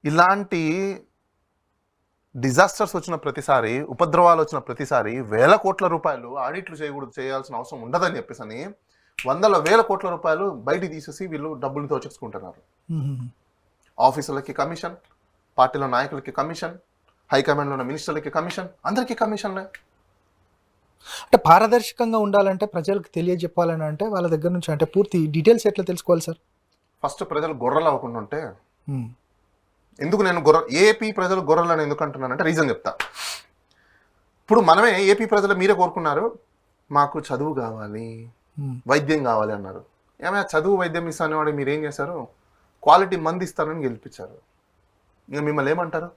ఇలాంటి డిజాస్టర్స్ వచ్చిన ప్రతిసారి, ఉపద్రవాలు వచ్చిన ప్రతిసారి 1000 కోట్ల రూపాయలు ఆడిట్లు చేయాల్సిన అవసరం ఉండదని చెప్పేసి అని 100,000 కోట్ల రూపాయలు బయటికి తీసేసి వీళ్ళు డబ్బులు తోచేసుకుంటున్నారు. ఆఫీసర్లకి కమిషన్, పార్టీలో నాయకులకి కమిషన్, హైకమాండ్లో ఉన్న మినిస్టర్లకి కమిషన్, అందరికీ కమిషన్లే. అంటే పారదర్శకంగా ఉండాలంటే, ప్రజలకు తెలియజెప్పాలని అంటే వాళ్ళ దగ్గర నుంచి అంటే పూర్తి డీటెయిల్స్ ఎట్లా తెలుసుకోవాలి సార్? ఫస్ట్ ప్రజలు గొర్రెలు అవ్వకుండా ఉంటే, ఎందుకు నేను ఏపీ ప్రజలు గొర్రెలు అని ఎందుకు అంటున్నానంటే రీజన్ చెప్తా. ఇప్పుడు మనమే ఏపీ ప్రజలు మీరే కోరుకున్నారు, మాకు చదువు కావాలి, వైద్యం కావాలి అన్నారు. ఏమైనా చదువు వైద్యం ఇస్తాను వాడు మీరు ఏం చేశారు? క్వాలిటీ మంది ఇస్తానని గెలిపించారు. ఇంకా మిమ్మల్ని ఏమంటారు?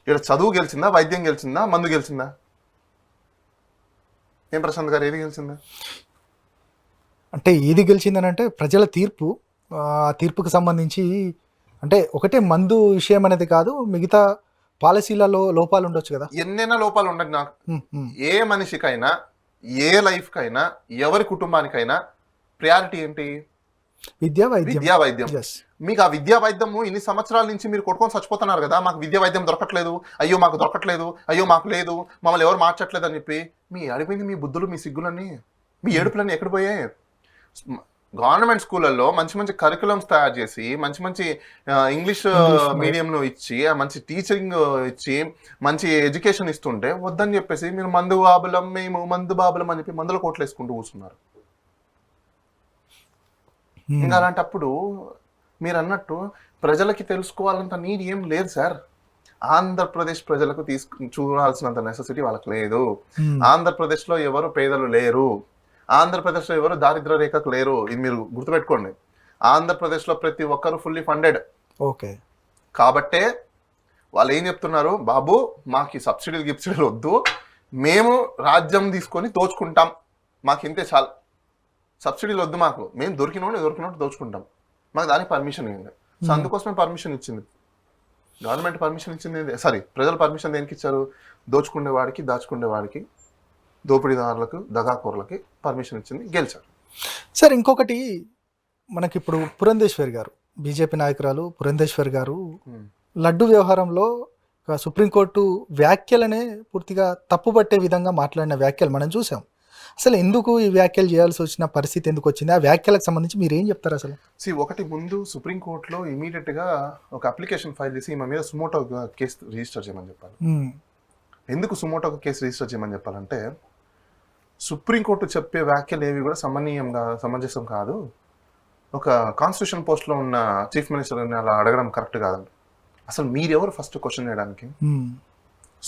ఇక్కడ చదువు గెలిచిందా, వైద్యం గెలిచిందా, మందు గెలిచిందా? ఏం ప్రశాంత్ గారు, ఏది గెలిచిందా? అంటే ఏది గెలిచిందని అంటే ప్రజల తీర్పు. ఆ తీర్పుకు సంబంధించి అంటే ఒకటే మందు విషయం అనేది కాదు, మిగతా పాలసీలలో లోపాలు ఉండొచ్చు కదా. ఎన్నైనా లోపాలు ఉండదు. నాకు ఏ మనిషికైనా, ఏ లైఫ్కైనా, ఎవరి కుటుంబానికైనా ప్రయారిటీ ఏంటి? విద్యా వైద్యం. మీకు ఆ విద్యా వైద్యము ఇన్ని సంవత్సరాల నుంచి మీరు కొట్టుకొని చచ్చిపోతున్నారు కదా, మాకు విద్యా వైద్యం దొరకట్లేదు, అయ్యో మాకు దొరకట్లేదు, అయ్యో మాకు లేదు, మమ్మల్ని ఎవరు మార్చట్లేదు అని చెప్పి మీ అడిపోయింది మీ బుద్ధులు, మీ సిగ్గులన్నీ, మీ ఏడుపులన్నీ ఎక్కడ పోయాయి? గవర్నమెంట్ స్కూళ్ళల్లో మంచి మంచి కరికులమ్స్ తయారు చేసి, మంచి మంచి ఇంగ్లీష్ మీడియంలో ఇచ్చి, మంచి టీచింగ్ ఇచ్చి, మంచి ఎడ్యుకేషన్ ఇస్తుంటే వద్దని చెప్పేసి మీరు మందు బాబులం అని చెప్పి మందుల కోట్లు వేసుకుంటూ కూర్చున్నారు. ఇంకా అలాంటప్పుడు మీరు అన్నట్టు ప్రజలకి తెలుసుకోవాలంత నీడ్ ఏం లేదు సార్. ఆంధ్రప్రదేశ్ ప్రజలకు చూడాల్సినంత నెసెసిటీ వాళ్ళకి లేదు. ఆంధ్రప్రదేశ్లో ఎవరు పేదలు లేరు, ఆంధ్రప్రదేశ్లో ఎవరు దారిద్ర రేఖకు లేరు. ఇది మీరు గుర్తుపెట్టుకోండి. ఆంధ్రప్రదేశ్లో ప్రతి ఒక్కరు ఫుల్లీ ఫండెడ్. ఓకే, కాబట్టే వాళ్ళు ఏం చెప్తున్నారు, బాబు మాకు సబ్సిడీలు వద్దు, మేము రాజ్యం తీసుకొని దోచుకుంటాం, మాకు ఇంతే చాలు, సబ్సిడీలు వద్దు మాకు, మేము దొరికినట్టు దోచుకుంటాం, మాకు దానికి పర్మిషన్ ఇవ్వండి. సో అందుకోసమే పర్మిషన్ ఇచ్చింది గవర్నమెంట్, పర్మిషన్ ఇచ్చింది ప్రజలు పర్మిషన్ దేనికి ఇచ్చారు, దోచుకునేవాడికి దాచుకునేవాడికి దోపిడీదారులకు దగాకోర్లకి పర్మిషన్ ఇచ్చింది, గెలిచారు. సార్ ఇంకొకటి మనకి ఇప్పుడు పురంధేశ్వరి గారు, బీజేపీ నాయకురాలు పురంధేశ్వరి గారు లడ్డు వ్యవహారంలో సుప్రీంకోర్టు వ్యాఖ్యలనే పూర్తిగా తప్పుపట్టే విధంగా మాట్లాడిన వ్యాఖ్యలు మనం చూసాం. అసలు ఎందుకు ఈ వ్యాఖ్యలు చేయాల్సి వచ్చిన పరిస్థితి ఎందుకు వచ్చింది, ఆ వ్యాఖ్యలకు సంబంధించి మీరు ఏం చెప్తారు అసలు? ఒకటి, ముందు సుప్రీంకోర్టులో ఇమీడియట్గా ఒక అప్లికేషన్ ఫైల్ చేసి ఈమె మీద సుమోటో కేసు రిజిస్టర్ చేయమని చెప్పాలి. ఎందుకు సుమోటో కేసు రిజిస్టర్ చేయమని చెప్పాలంటే, సుప్రీంకోర్టు చెప్పే వ్యాఖ్యలు ఏవి కూడా సమంజసం కాదు, ఒక కాన్స్టిట్యూషన్ పోస్ట్లో ఉన్న చీఫ్ మినిస్టర్ని అలా అడగడం కరెక్ట్ కాదండి. అసలు మీరెవరు ఫస్ట్ క్వశ్చన్ చేయడానికి?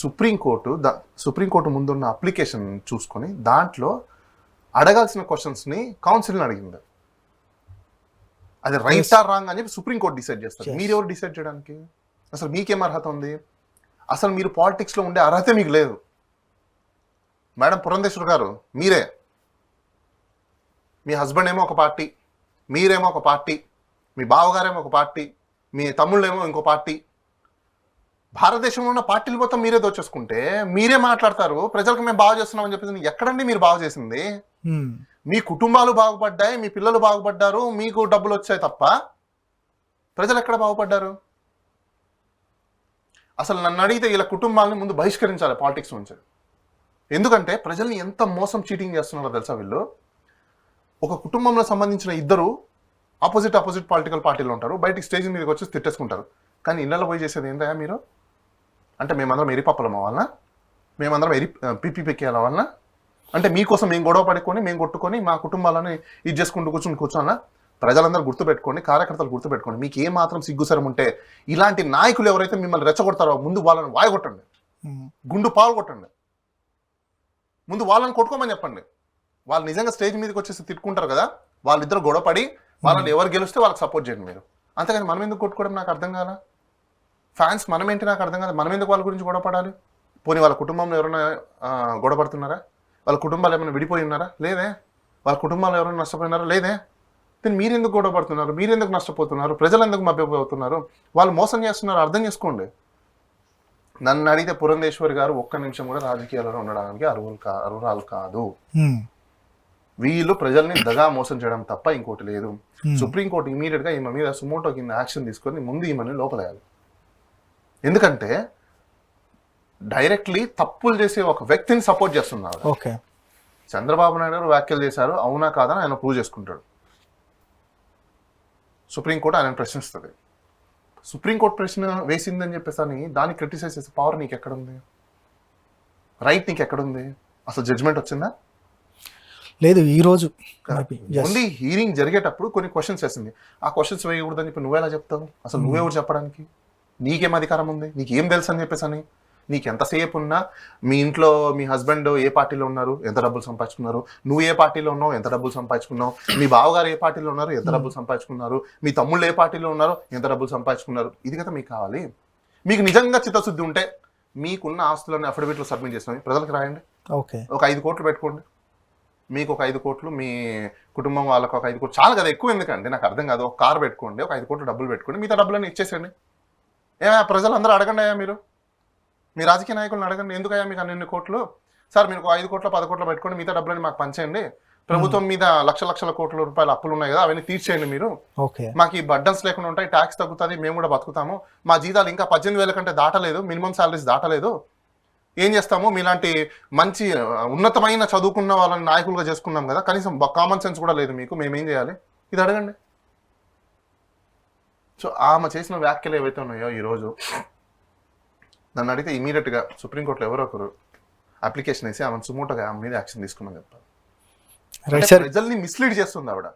సుప్రీంకోర్టు ముందున్న అప్లికేషన్ చూసుకొని దాంట్లో అడగాల్సిన క్వశ్చన్స్ని కౌన్సిల్ని అడిగింది. అది రైట్ ఆర్ రాంగ్ అని చెప్పి సుప్రీంకోర్టు డిసైడ్ చేస్తారు. మీరెవరు డిసైడ్ చేయడానికి? అసలు మీకేం అర్హత ఉంది? అసలు మీరు పాలిటిక్స్లో ఉండే అర్హత మీకు లేదు. మేడం పురంధేశ్వర్ గారు, మీరే, మీ హస్బెండ్ ఏమో ఒక పార్టీ, మీరేమో ఒక పార్టీ, మీ బావగారేమో ఒక పార్టీ, మీ తమ్ముళ్ళేమో ఇంకో పార్టీ, భారతదేశంలో ఉన్న పార్టీలు మొత్తం మీరే దోచేసుకుంటే మీరే మాట్లాడతారు ప్రజలకు మేము బాగు చేస్తున్నామని చెప్పేసి. ఎక్కడండి మీరు బాగు చేసింది? మీ కుటుంబాలు బాగుపడ్డాయి, మీ పిల్లలు బాగుపడ్డారు, మీకు డబ్బులు వచ్చాయి తప్ప ప్రజలు ఎక్కడ బాగుపడ్డారు? అసలు నన్ను అడిగితే ఇలా కుటుంబాలని ముందు బహిష్కరించాలి పాలిటిక్స్ నుంచి. ఎందుకంటే ప్రజల్ని ఎంత మోసం చీటింగ్ చేస్తున్నారో తెలుసా వీళ్ళు. ఒక కుటుంబంలో సంబంధించిన ఇద్దరు ఆపోజిట్ పొలిటికల్ పార్టీలు ఉంటారు, బయటికి స్టేజ్ మీదకి వచ్చి తిట్టేసుకుంటారు. కానీ ఇళ్ళలో పోయి చేసేది ఏంటా మీరు? అంటే మేమందరం ఎరిపప్పలం అవ్వాలన్నా, మేమందరం పిక్కేయాల వలన, అంటే మీకోసం మేము గొడవ పడుకొని మేము కొట్టుకొని మా కుటుంబాలని ఇది చేసుకుంటూ కూర్చోాలన్నా? ప్రజలందరూ గుర్తుపెట్టుకోండి, కార్యకర్తలు గుర్తుపెట్టుకోండి, మీకు ఏ మాత్రం సిగ్గుసరం ఉంటే ఇలాంటి నాయకులు ఎవరైతే మిమ్మల్ని రెచ్చగొడతారో ముందు వాళ్ళని వాయగొట్టండి, గుండు పాలు కొట్టండి, ముందు వాళ్ళని కొట్టుకోమని చెప్పండి. వాళ్ళు నిజంగా స్టేజ్ మీదకి వచ్చేసి తిట్టుకుంటారు కదా, వాళ్ళిద్దరు గొడవపడి వాళ్ళని ఎవరు గెలిస్తే వాళ్ళకి సపోర్ట్ చేయండి మీరు. అంతేగాని మనం ఎందుకు కొట్టుకోవడం నాకు అర్థం కాదా? ఫ్యాన్స్ మనం ఏంటి నాకు అర్థం కాదు. మనం ఎందుకు వాళ్ళ గురించి గొడవపడాలి? పోనీ వాళ్ళ కుటుంబంలో ఎవరైనా గొడవపడుతున్నారా? వాళ్ళ కుటుంబాలు ఏమైనా విడిపోయి ఉన్నారా? లేదే. వాళ్ళ కుటుంబాలు ఎవరైనా నష్టపోయినారా? లేదే. కానీ మీరెందుకు గొడవపడుతున్నారు? మీరెందుకు నష్టపోతున్నారు? ప్రజలు ఎందుకు మభ్యపోతున్నారు? వాళ్ళు మోసం చేస్తున్నారు, అర్థం చేసుకోండి. నన్ను అడిగితే పురంధేశ్వరి గారు ఒక్క నిమిషం కూడా రాజకీయాలలో ఉండడానికి అర్హురాలు కాదు. వీళ్ళు ప్రజల్ని దగా మోసం చేయడం తప్ప ఇంకోటి లేదు. సుప్రీంకోర్టు ఇమీడియట్ గా ఈమె మీద సుమోటో కింద యాక్షన్ తీసుకొని ముందు ఈమెని లోపలేయాలి. ఎందుకంటే డైరెక్ట్లీ తప్పులు చేసే ఒక వ్యక్తిని సపోర్ట్ చేస్తున్నారు. చంద్రబాబు నాయుడు గారు వ్యాఖ్యలు చేశారు, అవునా కాదని ఆయన ప్రూవ్ చేసుకుంటాడు. సుప్రీంకోర్టు ఆయన ప్రశ్నిస్తుంది. సుప్రీంకోర్టు ప్రశ్న వేసిందని చెప్పేసి దాన్ని క్రిటిసైజ్ చేసే పవర్ నీకు ఎక్కడుంది? రైట్ నీకు ఎక్కడుంది? అసలు జడ్జిమెంట్ వచ్చిందా? లేదు. ఈ రోజు ఓన్లీ హీరింగ్ జరిగేటప్పుడు కొన్ని క్వశ్చన్స్ వేసింది. ఆ క్వశ్చన్స్ వేయకూడదని చెప్పి నువ్వెలా చెప్తావు? అసలు నువ్వెవరు చెప్పడానికి? నీకేం అధికారం ఉంది? నీకేం తెలుసు అని చెప్పేసి నీకు ఎంతసేపు ఉన్నా మీ ఇంట్లో మీ హస్బెండ్ ఏ పార్టీలో ఉన్నారు, ఎంత డబ్బులు సంపాదించుకున్నారు, నువ్వు ఏ పార్టీలో ఉన్నావు, ఎంత డబ్బులు సంపాదించుకున్నావు, మీ బావగారు ఏ పార్టీలో ఉన్నారు, ఎంత డబ్బులు సంపాదించుకున్నారు, మీ తమ్ముళ్ళు ఏ పార్టీలో ఉన్నారు, ఎంత డబ్బులు సంపాదించుకున్నారు, ఇది కదా మీకు కావాలి. మీకు నిజంగా చిత్తశుద్ధి ఉంటే మీకున్న ఆస్తులను అఫిడవిట్లో సబ్మిట్ చేసినవి ప్రజలకు రాయండి. ఒక 5 కోట్లు పెట్టుకోండి, మీకు ఒక 5 కోట్లు, మీ కుటుంబం వాళ్ళకు ఒక 5 కోట్లు చాలా కదా, ఎక్కువ ఎందుకంటే నాకు అర్థం కాదు. ఒక కారు పెట్టుకోండి, ఒక 5 కోట్లు డబ్బులు పెట్టుకోండి, మిగతా డబ్బులన్నీ ఇచ్చేసండి. ఏమయ్యా ప్రజలందరూ అడగండి, అయ్యా మీరు మీ రాజకీయ నాయకులను అడగండి, ఎందుకయ్యా మీకు అన్ని కోట్లు? సార్ మీరు 5 కోట్లు 10 కోట్లు పెట్టుకోండి, మిగతా డబ్బులని మాకు పంచేయండి. ప్రభుత్వం మీద లక్షల కోట్ల రూపాయల అప్పులు ఉన్నాయి కదా, అవన్నీ తీర్చేయండి మీరు. మాకు ఈ బర్డన్స్ లేకుండా ఉంటాయి, ట్యాక్స్ తగ్గుతుంది, మేము కూడా బతుకుతాము, మా జీతాలు ఇంకా 18,000 కంటే దాటలేదు, మినిమం శాలరీస్ దాటలేదు, ఏం చేస్తాము? మీలాంటి మంచి ఉన్నతమైన చదువుకున్న వాళ్ళని నాయకులుగా చేసుకున్నాం కదా, కనీసం కామన్ సెన్స్ కూడా లేదు మీకు, మేమేం చేయాలి? ఇది అడగండి. సో ఆమె చేసిన వ్యాఖ్యలు ఏవైతే ఉన్నాయో ఈరోజు నన్ను అడిగితే ఇమీడియట్గా సుప్రీంకోర్టులో ఎవరో ఒకరు అప్లికేషన్ వేసి ఆమె సుమోటోగా ఆమె మీద యాక్షన్ తీసుకోమని చెప్పాలి. ప్రజల్ని మిస్లీడ్ చేస్తుంది, ఆవిడ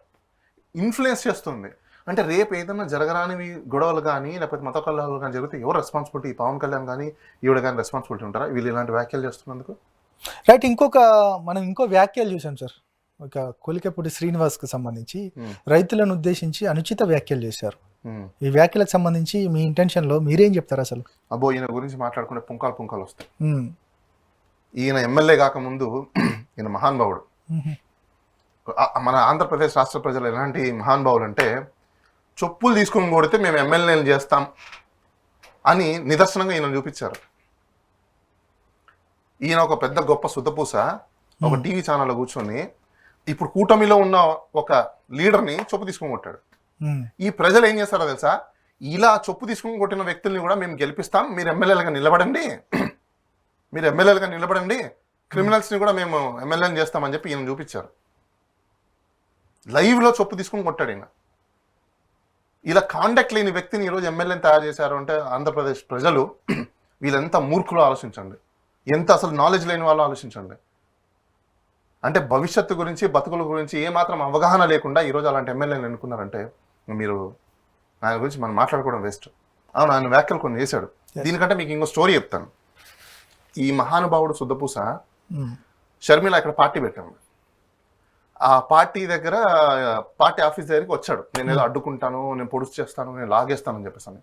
ఇన్ఫ్లుయెన్స్ చేస్తుంది. అంటే రేపు ఏదైనా జరగరానివి గొడవలు కానీ లేకపోతే మత కలహాలు కానీ జరిగితే ఎవరు రెస్పాన్సిబిలిటీ? పవన్ కళ్యాణ్ కానీ ఈవిడ కానీ రెస్పాన్సిబిలిటీ ఉంటారా వీళ్ళు ఇలాంటి వ్యాఖ్యలు చేస్తున్నందుకు? రైట్. మనం ఇంకో వ్యాఖ్యలు చూసాం సార్, ఒక కొలికపూడి శ్రీనివాస్కి సంబంధించి రైతులను ఉద్దేశించి అనుచిత వ్యాఖ్యలు చేశారు. ఈ వ్యాఖ్యలకు సంబంధించి మీ ఇంటెన్షన్లో మీరేం చెప్తారు అసలు? అబ్బో ఈయన గురించి మాట్లాడుకుంటే పుంకాలు వస్తాయి. ఈయన ఎమ్మెల్యే కాకముందు ఈయన మహానుభావుడు. మన ఆంధ్రప్రదేశ్ రాష్ట్ర ప్రజలు ఎలాంటి మహానుభావులు అంటే, చెప్పులు తీసుకుని కొడితే మేము ఎమ్మెల్యేలు చేస్తాం అని నిదర్శనంగా ఈయన చూపించారు. ఈయన ఒక పెద్ద గొప్ప సుద్దపూస ఒక టీవీ ఛానల్లో కూర్చొని ఇప్పుడు కూటమిలో ఉన్న ఒక లీడర్ని చెప్పు తీసుకుని కొట్టాడు. ఈ ప్రజలు ఏం చేస్తారో తెలుసా, ఇలా చెప్పు తీసుకుని కొట్టిన వ్యక్తుల్ని కూడా మేము గెలిపిస్తాం, మీరు ఎమ్మెల్యేలుగా నిలబడండి, క్రిమినల్స్ని కూడా మేము ఎమ్మెల్యేని చేస్తామని చెప్పి ఈయన చూపించారు. లైవ్లో చెప్పు తీసుకుని కొట్టాడు ఈయన. ఇలా కాంటాక్ట్ లేని వ్యక్తిని ఈరోజు ఎమ్మెల్యేని తయారు చేశారు అంటే ఆంధ్రప్రదేశ్ ప్రజలు వీళ్ళెంత మూర్ఖులు ఆలోచించండి, ఎంత అసలు నాలెడ్జ్ లేని వాళ్ళు ఆలోచించండి. అంటే భవిష్యత్తు గురించి బతుకుల గురించి ఏమాత్రం అవగాహన లేకుండా ఈరోజు అలాంటి ఎమ్మెల్యేని ఎన్నుకున్నారంటే మీరు ఆయన గురించి మనం మాట్లాడుకోవడం వేస్ట్. అవును, ఆయన వ్యాఖ్యలు కొన్ని చేశాడు. దీనికంటే మీకు ఇంకో స్టోరీ చెప్తాను. ఈ మహానుభావుడు సుద్దపూస షర్మిల ఇక్కడ పార్టీ పెట్టాము. ఆ పార్టీ దగ్గర పార్టీ ఆఫీస్ దగ్గరికి వచ్చాడు. నేను ఏదో అడ్డుకుంటాను, నేను పొడుసు చేస్తాను, నేను లాగేస్తానని చెప్పేసి.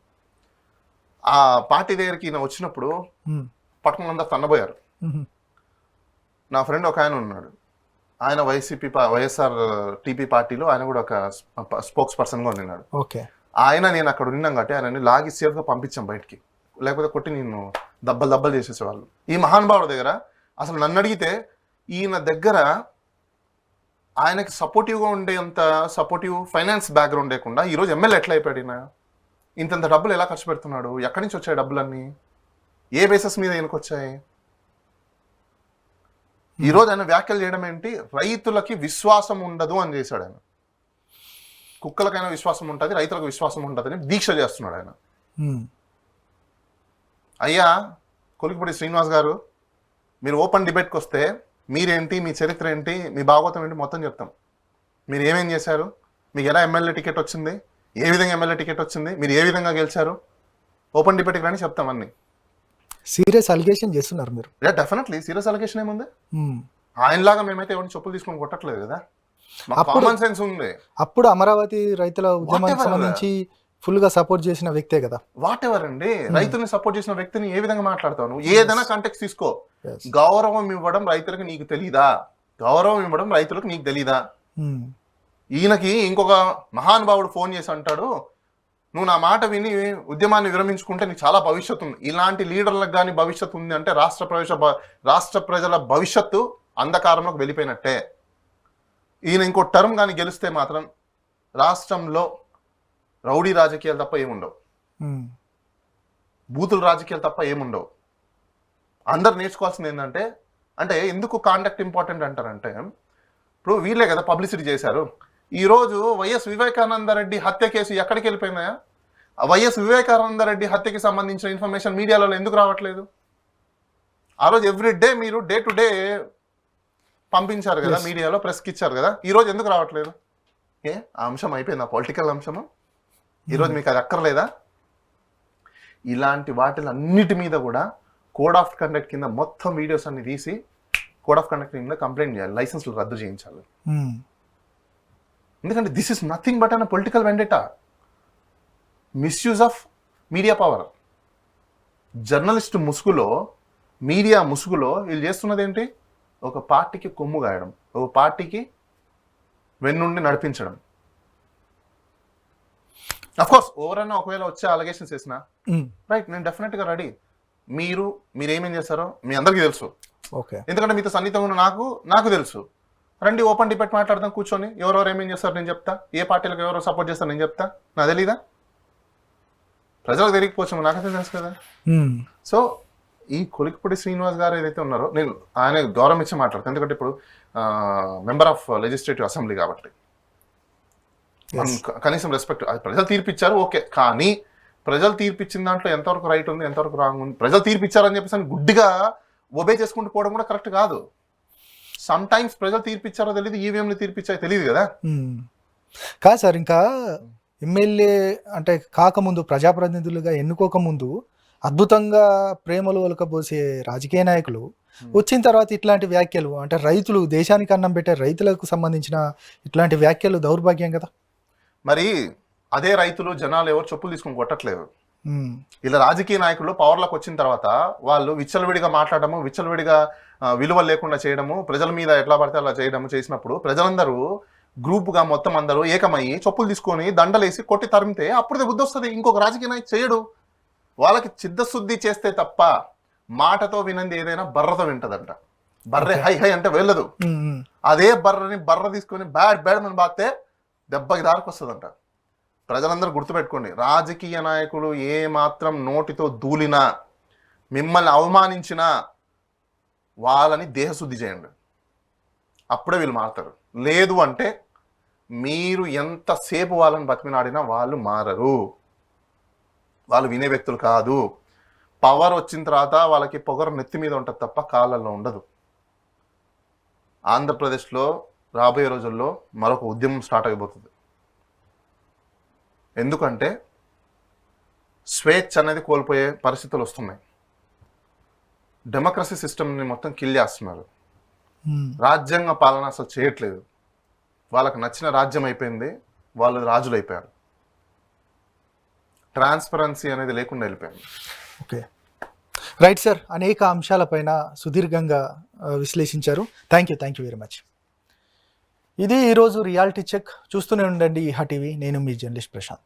ఆ పార్టీ దగ్గరికి ఈయన వచ్చినప్పుడు పట్టణంతా తన్నబోయారు. నా ఫ్రెండ్ ఒక ఆయన ఉన్నాడు, ఆయన వైఎస్ఆర్ టీపీ పార్టీలో ఆయన కూడా ఒక స్పోక్స్ పర్సన్గా ఉన్నాడు. ఆయన నేను అక్కడ ఉన్నాం కాబట్టి ఆయనని లాగి సేఫ్గా పంపించాం బయటికి, లేకపోతే కొట్టి నేను దబ్బలు చేసేసేవాళ్ళు. ఈ మహానుభావుడి దగ్గర అసలు నన్ను అడిగితే ఈయన దగ్గర ఆయనకి సపోర్టివ్గా ఉండేంత సపోర్టివ్ ఫైనాన్స్ బ్యాక్గ్రౌండ్ లేకుండా ఈరోజు ఎమ్మెల్యే ఎట్లా అయిపోయాడు ఈయన? ఇంతంత డబ్బులు ఎలా ఖర్చు పెడుతున్నాడు? ఎక్కడి నుంచి వచ్చాయి డబ్బులన్నీ? ఏ బేసెస్ మీద ఈయనకు వచ్చాయి? ఈరోజు ఆయన వ్యాఖ్యలు చేయడం ఏంటి? రైతులకి విశ్వాసం ఉండదు అని చేశాడు ఆయన. కుక్కలకైనా విశ్వాసం ఉంటుంది, రైతులకు విశ్వాసం ఉంటుందని దీక్ష చేస్తున్నాడు ఆయన. అయ్యా కొలికిపూడి శ్రీనివాస్ గారు, మీరు ఓపెన్ డిబేట్కి వస్తే మీరేంటి, మీ చరిత్ర ఏంటి, మీ భాగవతం ఏంటి మొత్తం చెప్తాం. మీరు ఏమేం చేశారు, మీకు ఎలా ఎమ్మెల్యే టికెట్ వచ్చింది, ఏ విధంగా ఎమ్మెల్యే టికెట్ వచ్చింది, మీరు ఏ విధంగా గెలిచారు, ఓపెన్ డిబేట్కి రాని చెప్తాం అన్ని. సీరియస్ అలిగేషన్ చేస్తున్నారు మీరు? డెఫినెట్లీ సీరియస్ అలిగేషన్ ఏముంది. ఆయనలాగా మేమైతే ఎవరిని చెప్పులు తీసుకొని కొట్టట్లేదు కదా, కామన్ సెన్స్ ఉంది. అప్పుడు అమరావతి రైతుల ఉద్యమానికి సంబంధించి ఫుల్ గా సపోర్ట్ చేసిన వ్యక్తే కదా. వాట్ ఎవర్ అండి, రైతుల్ని సపోర్ట్ చేసిన వ్యక్తిని ఏ విధంగా మాట్లాడతాను? ఏదైనా కాంటెక్స్ట్ తీసుకో. గౌరవం ఇవ్వడం రైతులకు నీకు తెలీదా? గౌరవం ఇవ్వడం రైతులకు నీకు తెలీదా? ఈయనకి ఇంకొక మహానుభావుడు ఫోన్ చేసి అంటాడు, నువ్వు నా మాట విని ఉద్యమాన్ని విరమించుకుంటే నీకు చాలా భవిష్యత్తు ఉంది. ఇలాంటి లీడర్లకు కానీ భవిష్యత్తు ఉంది అంటే రాష్ట్ర ప్రజల భవిష్యత్తు అంధకారంలోకి వెళ్ళిపోయినట్టే. ఈయన ఇంకో టర్మ్ కానీ గెలిస్తే మాత్రం రాష్ట్రంలో రౌడీ రాజకీయాలు తప్ప ఏముండవు, బూతుల రాజకీయాలు తప్ప ఏముండవు. అందరు నేర్చుకోవాల్సింది ఏంటంటే, అంటే ఎందుకు కాండక్ట్ ఇంపార్టెంట్ అంటారంటే, ఇప్పుడు వీళ్ళే కదా పబ్లిసిటీ చేశారు. ఈరోజు వైఎస్ వివేకానందరెడ్డి హత్య కేసు ఎక్కడికి వెళ్ళిపోయిందా? వైఎస్ వివేకానందరెడ్డి హత్యకి సంబంధించిన ఇన్ఫర్మేషన్ మీడియాలో ఎందుకు రావట్లేదు? ఆ రోజు ఎవ్రీడే మీరు డే టు డే పంపించారు కదా మీడియాలో, ప్రెస్కి ఇచ్చారు కదా, ఈరోజు ఎందుకు రావట్లేదు? ఆ అంశం అయిపోయింది, ఆ పొలిటికల్ అంశము. ఈరోజు మీకు అది అక్కర్లేదా? ఇలాంటి వాటిలన్నిటి మీద కూడా కోడ్ ఆఫ్ కండక్ట్ కింద మొత్తం వీడియోస్ అన్ని తీసి కోడ్ ఆఫ్ కండక్ట్ కింద కంప్లైంట్ చేయాలి, లైసెన్స్లు రద్దు చేయించాలి. ఎందుకంటే this is nothing but an political vendetta, misuse of media power. Journalist ముసుగులో, మీడియా ముసుగులో వీళ్ళు చేస్తున్నది ఏంటి? ఒక పార్టీకి కొమ్ము గాయడం, ఒక పార్టీకి వెన్నుండి నడిపించడం. అఫ్కోర్స్ ఎవరైనా ఒకవేళ వచ్చే అలిగేషన్స్ వేసినా రైట్, నేను డెఫినెట్గా రెడీ. మీరేమేం చేస్తారో మీ అందరికీ తెలుసు, ఎందుకంటే మీతో సన్నిహితంగా ఉన్న నాకు తెలుసు. రండి ఓపెన్ డిబేట్ మాట్లాడదాం కూర్చొని, ఎవరెవరు ఏమేం చేస్తారు నేను చెప్తా, ఏ పార్టీలకు ఎవరో సపోర్ట్ చేస్తారు నేను చెప్తా. నాకు తెలీదా? ప్రజలకు తెలియకపోవచ్చు, నాకైతే తెలుసు కదా. సో ఈ కొలికిపూడి శ్రీనివాస్ గారు ఏదైతే ఉన్నారో, నేను ఆయన గౌరవం ఇచ్చి మాట్లాడతాను, ఎందుకంటే ఇప్పుడు మెంబర్ ఆఫ్ లెజిస్లేటివ్ అసెంబ్లీ కాబట్టి కనీసం రెస్పెక్ట్. అది ప్రజలు తీర్పిచ్చారు ఓకే, కానీ ప్రజలు తీర్పిచ్చిన దాంట్లో ఎంతవరకు రైట్ ఉంది, ఎంతవరకు రాంగ్ ఉంది. ప్రజలు తీర్పిచ్చారని చెప్పేసి గుడ్డిగా ఒబే చేసుకుంటూ పోవడం కూడా కరెక్ట్ కాదు. సమ్ టైమ్స్ ప్రజలు తీర్పిచ్చారో తెలియదు, ఈవీఎంలు తీర్పిచ్చారో తెలియదు కదా. కాదు సార్, ఇంకా ఎమ్మెల్యే అంటే కాకముందు, ప్రజాప్రతినిధులుగా ఎన్నుకోకముందు అద్భుతంగా ప్రేమలు ఒలకబోసే రాజకీయ నాయకులు వచ్చిన తర్వాత ఇట్లాంటి వ్యాఖ్యలు, అంటే రైతులు, దేశానికి అన్నం పెట్టే రైతులకు సంబంధించిన ఇట్లాంటి వ్యాఖ్యలు దౌర్భాగ్యం కదా. మరి అదే రైతులు జనాలు ఎవరు చెప్పులు తీసుకొని కొట్టట్లేదు. ఉమ్, ఇలా రాజకీయ నాయకులు పవర్లోకి వచ్చిన తర్వాత వాళ్ళు విచ్చలవిడిగా మాట్లాడము, విచ్చలవిడిగా విలువ లేకుండా చేయడము, ప్రజల మీద ఎట్లా పడితే అలా చేయడము చేసినప్పుడు ప్రజలందరూ గ్రూప్గా మొత్తం అందరూ ఏకమయ్యి చెప్పులు తీసుకొని దండలేసి కొట్టి తరిమితే అప్పుడే బుద్ధి వస్తుంది. ఇంకొక రాజకీయ నాయకు చేయడు. వాళ్ళకి చిత్తశుద్ధి చేస్తే తప్ప మాటతో వినంది ఏదైనా బర్రతో వింటదంట. బర్రె హై హై అంటే వెళ్ళదు. అదే బర్రని బర్ర తీసుకొని బ్యాడ్ అని బాస్తే దెబ్బకి దారికి వస్తుందంట. ప్రజలందరూ గుర్తుపెట్టుకోండి, రాజకీయ నాయకులు ఏ మాత్రం నోటితో దూలినా, మిమ్మల్ని అవమానించినా వాళ్ళని దేహశుద్ధి చేయండి, అప్పుడే వీళ్ళు మారుతారు. లేదు అంటే మీరు ఎంతసేపు వాళ్ళని బతిమినాడినా వాళ్ళు మారరు. వాళ్ళు వినే వ్యక్తులు కాదు. పవర్ వచ్చిన తర్వాత వాళ్ళకి పొగరు నెత్తి మీద ఉంటుంది తప్ప కాళ్ళల్లో ఉండదు. ఆంధ్రప్రదేశ్లో రాబోయే రోజుల్లో మరొక ఉద్యమం స్టార్ట్ అయిపోతుంది. ఎందుకంటే స్వేచ్ఛ అనేది కోల్పోయే పరిస్థితులు వస్తున్నాయి. డెమోక్రసీ సిస్టమ్ని మొత్తం కిల్ చేస్తున్నారు. రాజ్యాంగ పాలన అసలు చేయట్లేదు. వాళ్ళకి నచ్చిన రాజ్యం అయిపోయింది, వాళ్ళు రాజులు అయిపోయారు. ట్రాన్స్పరెన్సీ అనేది లేకుండా వెళ్ళిపోయింది. Okay, right sir. అనేక అంశాలపైన సుదీర్ఘంగా విశ్లేషించారు. Thank you very much. ఇది ఈరోజు రియాలిటీ చెక్. చూస్తూనే ఉండండి ఈహా టీవీ. నేను మీ జర్నలిస్ట్ ప్రశాంత్.